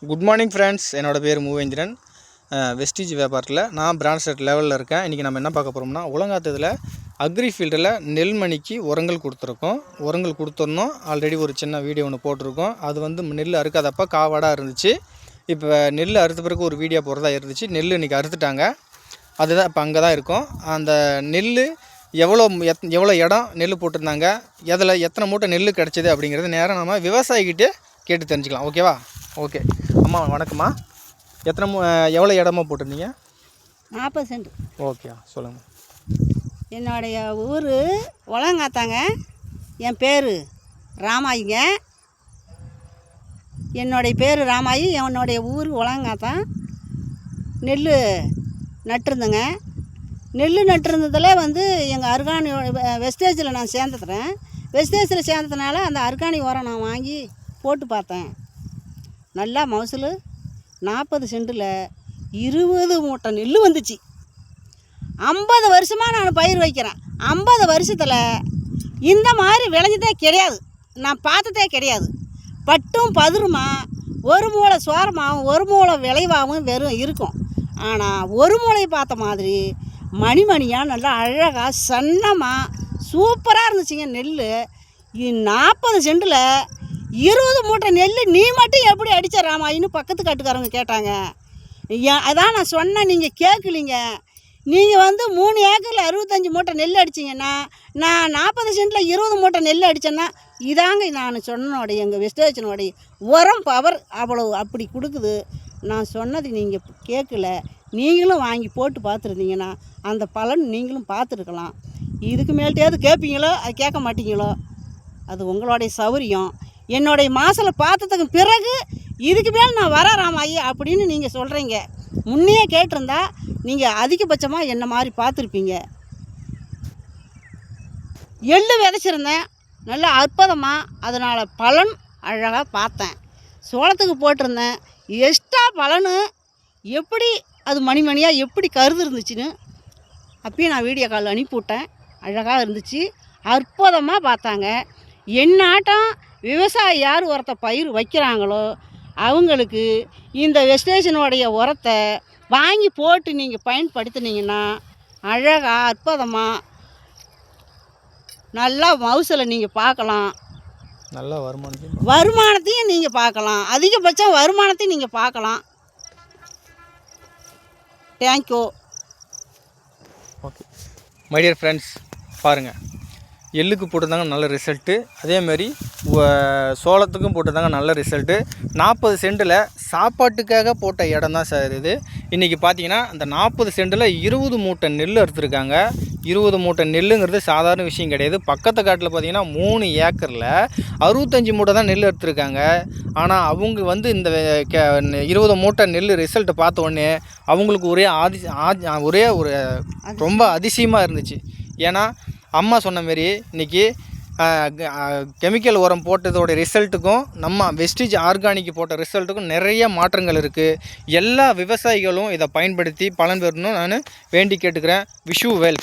Good morning friends. என்னோடய பேர் Moovendran. Vestige வியாபாரத்தில் நான் பிரான்ச் செட் லெவலில் இருக்கேன். இன்றைக்கி நம்ம என்ன பார்க்க போகிறோம்னா, உலங்காத்ததில் அக்ரி ஃபீல்டில் நெல்மணிக்கு உரங்கள் கொடுத்துருக்கோம். உரங்கள் கொடுத்துருந்தோம். ஆல்ரெடி ஒரு சின்ன வீடியோ ஒன்று போட்டிருக்கோம். அது வந்து நெல் அறுக்காதப்போ காவாடாக இருந்துச்சு. இப்போ நெல் அறுத்த பிறகு ஒரு வீடியோ போடுறதா இருந்துச்சு. நெல் இன்றைக்கி அறுத்துட்டாங்க. அதுதான் இப்போ அங்கே தான் இருக்கும். அந்த நெல் எவ்வளோ இடம் நெல் போட்டிருந்தாங்க, அதில் எத்தனை மூட்டை நெல் கிடச்சிது அப்படிங்கிறது நேரம் நம்ம விவசாயிக்கிட்டே கேட்டு தெரிஞ்சுக்கலாம். ஓகேவா? ஓகே அம்மா வணக்கம்மா. எவ்வளோ இடமா போட்டிருந்தீங்க? 40 சென்ட். ஓகே சொல்லுங்கள். என்னுடைய ஊர் உலங்காத்தாங்க. என் பேர் ராமாயிங்க. என்னுடைய பேர் ராமாயி. என்னுடைய ஊர் உலங்காத்தான். நெல் நட்டுருந்தேங்க. நெல் நட்டுருந்ததில் வந்து எங்கள் அர்கானி வெஸ்டேஜில் நான் சேர்ந்துக்கிறேன். வெஸ்டேஜில் சேர்ந்ததுனால அந்த அர்கானி உரம் நான் வாங்கி போட்டு பார்த்தேன். நல்லா மகசூல் 40 சென்டில் 20 மூட்டை நெல் வந்துச்சு. 50 வருஷமாக நான் பயிர் வைக்கிறேன். 50 வருஷத்தில் இந்த மாதிரி விளைஞ்சதே கிடையாது. நான் பார்த்ததே கிடையாது. பட்டும் பதுருமா ஒரு மூளை சோரமாகவும் ஒரு மூளை விளைவாகவும் வெறும் இருக்கும். ஆனால் ஒரு மூளையை பார்த்த மாதிரி மணிமணியாக நல்லா அழகாக சன்னமாக சூப்பராக இருந்துச்சுங்க நெல். 40 சென்டில் 20 மூட்டை நெல் நீ மட்டும் எப்படி அடித்த ராமாயின்னு பக்கத்து காட்டுக்காரங்க கேட்டாங்க. அதான் நான் சொன்னேன், நீங்கள் கேட்கலிங்க. நீங்கள் வந்து 3 ஏக்கரில் 65 மூட்டை நெல் அடிச்சிங்கன்னா, நான் 40 சென்டில் 20 மூட்டை நெல் அடித்தேன்னா, இதாங்க நான் சொன்னோடைய எங்கள் வெஸ்டேஜனுடைய உரம் பவர் அப்படி கொடுக்குது. நான் சொன்னது நீங்கள் கேட்கல. நீங்களும் வாங்கி போட்டு பார்த்துருந்தீங்கன்னா அந்த பலன் நீங்களும் பார்த்துருக்கலாம். இதுக்கு மேல்ட்டையாவது கேட்பீங்களோ அது கேட்க மாட்டீங்களோ, அது உங்களுடைய சௌரியம். என்னுடைய மாசலை பார்த்ததுக்கு பிறகு இதுக்கு மேல் நான் வர ராமாயி அப்படின்னு நீங்கள் சொல்கிறீங்க. முன்னையே கேட்டிருந்தா நீங்கள் அதிகபட்சமாக என்ன மாதிரி பார்த்துருப்பீங்க. எள்ளு விதைச்சிருந்தேன் நல்லா அற்புதமாக. அதனால் பலன் அழகாக பார்த்தேன். சோளத்துக்கு போட்டிருந்தேன். எக்ஸ்ட்ரா பலனு எப்படி அது மணிமணியாக எப்படி கருது இருந்துச்சுன்னு அப்பயும் நான் வீடியோ கால் அனுப்பிவிட்டேன். அழகாக இருந்துச்சு. அற்புதமாக பார்த்தாங்க. என்னாட்டம் விவசாயி யார் உரத்தை பயிர் வைக்கிறாங்களோ அவங்களுக்கு இந்த வெஸ்டேஷனுடைய உரத்தை வாங்கி போட்டு நீங்கள் பயன்படுத்தினீங்கன்னா அழகாக அற்புதமாக நல்லா மகசூலை நீங்கள் பார்க்கலாம். நல்ல வருமானத்தையும் நீங்கள் பார்க்கலாம். அதிகபட்சம் வருமானத்தையும் நீங்கள் பார்க்கலாம். Thank you. Okay my dear friends, பாருங்கள், எள்ளுக்கு போட்டிருந்தாங்க நல்ல ரிசல்ட்டு. அதேமாதிரி சோளத்துக்கும் போட்டிருந்தாங்க நல்ல ரிசல்ட்டு. 40 சென்டில் சாப்பாட்டுக்காக போட்ட இடம் தான் சார் இது. இன்றைக்கி பார்த்தீங்கன்னா அந்த 40 சென்டில் 20 மூட்டை நெல் அறுத்துருக்காங்க. 20 மூட்டை நெல்லுங்கிறது சாதாரண விஷயம் கிடையாது. பக்கத்து காட்டில் பார்த்தீங்கன்னா 3 ஏக்கரில் 65 மூட்டை தான் நெல் அறுத்துருக்காங்க. ஆனால் அவங்க வந்து இந்த 20 மூட்டை நெல் ரிசல்ட்டை பார்த்த உடனே அவங்களுக்கு ஒரே ஒரு ரொம்ப அதிசயமாக இருந்துச்சு. ஏன்னா அம்மா சொன்ன மாரி இன்றைக்கி கெமிக்கல் உரம் போட்டதோட ரிசல்ட்டுக்கும் நம்ம வெஸ்டீஜ் ஆர்கானிக் போட்ட ரிசல்ட்டுக்கும் நிறைய மாற்றங்கள் இருக்குது. எல்லா விவசாயிகளும் இதை பயன்படுத்தி பலன் பெறணும் நான் வேண்டி கேட்டுக்கிறேன். Wish you well.